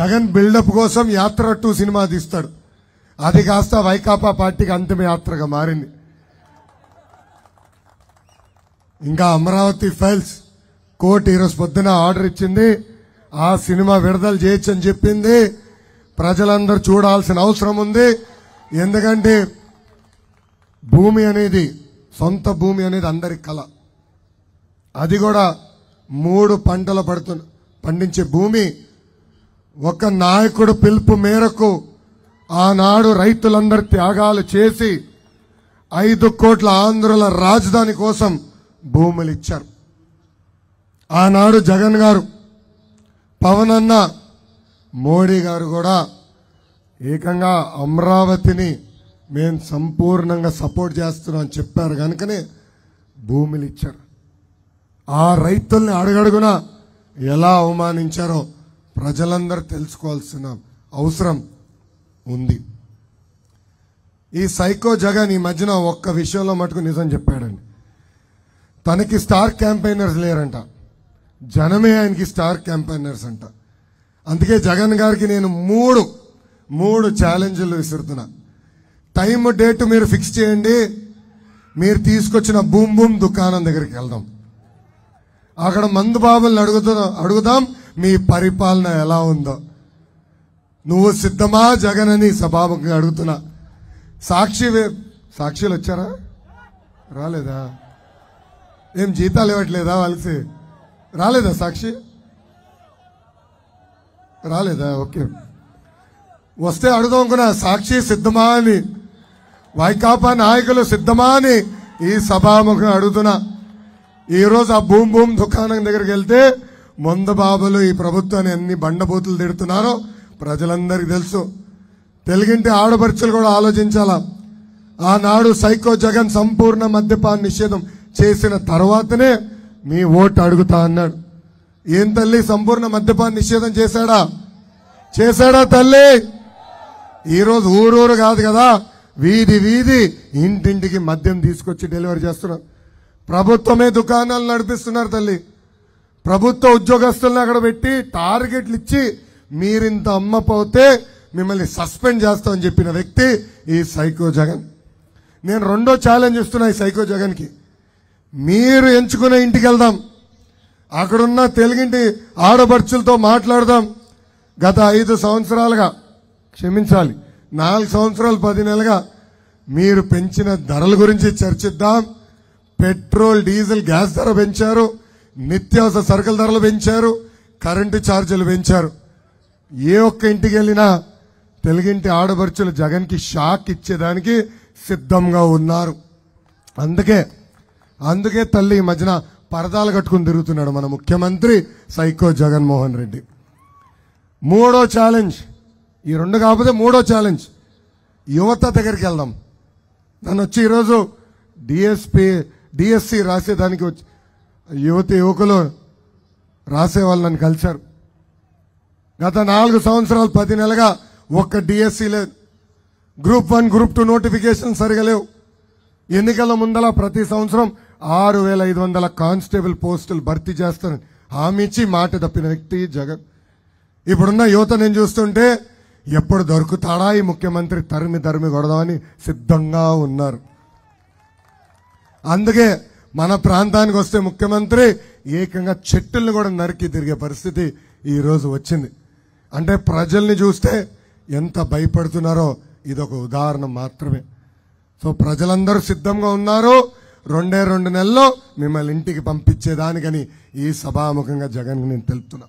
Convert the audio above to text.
Jagan buildup కోసం యాత్ర 2 cinema తీస్తాడు. అది కాస్త వైకాపా పార్టీకి అంతిమ యాత్రగా మారింది. ఇంకా అమరావతి ఫైల్స్ కోర్టు ఈరోజు పొద్దున ఆర్డర్ ఇచ్చింది. ఆ సినిమా విడుదల చేయొచ్చని చెప్పింది. ప్రజలందరూ చూడాల్సిన అవసరం ఉంది. ఎందుకంటే భూమి అనేది, సొంత భూమి అనేది అందరి కల. అది కూడా 3 పంటలు పండించే భూమి. ఒక నాయకుడు పిలుపు మేరకు ఆనాడు రైతులందరూ త్యాగాలు చేసి 5 కోట్ల ఆంధ్రుల రాజధాని కోసం భూములు ఇచ్చారు. ఆనాడు జగన్ గారు, పవన్ అన్న, మోడీ గారు కూడా ఏకంగా అమరావతిని మేము సంపూర్ణంగా సపోర్ట్ చేస్తున్నాం అని చెప్పారు. కనుకనే భూములు ఇచ్చారు. ఆ రైతుల్ని అడుగడుగున ఎలా అవమానించారో ప్రజలందరూ తెలుసుకోవాల్సిన అవసరం ఉంది. ఈ సైకో జగన్ ఈ మధ్యన ఒక్క విషయంలో మటుకు నిజం చెప్పాడండి. తనకి స్టార్ క్యాంపెయినర్స్ లేరంట, జనమే ఆయనకి స్టార్ క్యాంపెయినర్స్ అంట. అందుకే జగన్ గారికి నేను మూడు ఛాలెంజ్లు విసురుతున్నా. టైం డేట్ మీరు ఫిక్స్ చేయండి. మీరు తీసుకొచ్చిన బూమ్ బూమ్ దుకాణం దగ్గరికి వెళ్దాం. అక్కడ మందు బాబుల్ని అడుగుదాం మీ పరిపాలన ఎలా ఉందో. నువ్వు సిద్ధమా జగన్ అని సభాముఖంగా అడుగుతున్నా. సాక్షులు వచ్చారా? రాలేదా? ఏం జీతాలు ఇవ్వట్లేదా వాళ్ళకి? రాలేదా సాక్షి? రాలేదా? ఓకే, వస్తే అడుగుదాం అనుకున్నా. సాక్షి సిద్ధమా అని, వైకాపా నాయకులు సిద్ధమా అని ఈ సభాముఖంగా అడుగుతున్నా. ఈరోజు ఆ బూమ్ బూమ్ దుకాణం దగ్గరికి వెళ్తే మందు బాబులు ఈ ప్రభుత్వాన్ని ఎన్ని బండబూతులు తిడుతున్నారో ప్రజలందరికీ తెలుసు. తెలుగింటి ఆడపడుచులు కూడా ఆలోచించాలా. ఆనాడు సైకో జగన్ సంపూర్ణ మద్యపాన నిషేధం చేసిన తర్వాతనే మీ ఓటు అడుగుతా అన్నాడు. ఏం తల్లి, సంపూర్ణ మద్యపాన నిషేధం చేశాడా తల్లి? ఈరోజు ఊరూరు కాదు కదా, వీధి వీధి ఇంటింటికి మద్యం తీసుకొచ్చి డెలివరీ చేస్తున్నారు. ప్రభుత్వమే దుకాణాలు నడిపిస్తున్నారు తల్లి. ప్రభుత్వ ఉద్యోగస్తులను అక్కడ పెట్టి టార్గెట్లు ఇచ్చి మీరింత అమ్మపోతే మిమ్మల్ని సస్పెండ్ చేస్తామని చెప్పిన వ్యక్తి ఈ సైకో జగన్. నేను రెండో ఛాలెంజ్ ఇస్తున్నా ఈ సైకో జగన్కి. మీరు ఎంచుకునే ఇంటికి వెళ్దాం, అక్కడున్న తెలుగింటి ఆడపడుచులతో మాట్లాడదాం. గత 5 సంవత్సరాలుగా, క్షమించాలి 4 సంవత్సరాలు 10 నెలలుగా మీరు పెంచిన ధరల గురించి చర్చిద్దాం. పెట్రోల్, డీజిల్, గ్యాస్ ధర పెంచారు, నిత్యావసర సరుకుల ధరలు పెంచారు, కరెంటు ఛార్జీలు పెంచారు. ఏ ఒక్క ఇంటికి వెళ్ళినా తెలుగింటి ఆడపడుచులు జగన్కి షాక్ ఇచ్చేదానికి సిద్ధంగా ఉన్నారు. అందుకే తల్లి ఈ మధ్యన పరదాలు కట్టుకుని తిరుగుతున్నాడు మన ముఖ్యమంత్రి సైకో జగన్మోహన్ రెడ్డి. మూడో ఛాలెంజ్, ఈ 2 కాకపోతే మూడో ఛాలెంజ్, యువత దగ్గరికి వెళ్దాం. నన్ను వచ్చి ఈరోజు డిఎస్సి రాసేదానికి వచ్చి యువకులు రాసేవాళ్ళు నన్ను కలిశారు. గత 4 సంవత్సరాలు 10 నెలలుగా ఒక్క డిఎస్సి లేదు. గ్రూప్ 1, గ్రూప్ 2 నోటిఫికేషన్ సరిగా లేవు. ఎన్నికల ముందల ప్రతి సంవత్సరం 6500 కానిస్టేబుల్ పోస్టులు భర్తీ చేస్తారని హామీ ఇచ్చి మాట తప్పిన వ్యక్తి జగన్. ఇప్పుడున్న యువత నేను చూస్తుంటే ఎప్పుడు దొరుకుతాడా ఈ ముఖ్యమంత్రి తరిమి కొడదామని సిద్ధంగా ఉన్నారు. అందుకే మన ప్రాంతానికి వస్తే ముఖ్యమంత్రి ఏకంగా చెట్టుల్ని కూడా నరికి తిరిగే పరిస్థితి ఈ రోజు వచ్చింది. అంటే ప్రజల్ని చూస్తే ఎంత భయపడుతున్నారో ఇదొక ఉదాహరణ మాత్రమే. సో ప్రజలందరూ సిద్ధంగా ఉన్నారు. 2 నెలల్లో మిమ్మల్ని ఇంటికి పంపించేదానికని ఈ సభాముఖంగా జగన్ నేను తెలుపుతున్నా.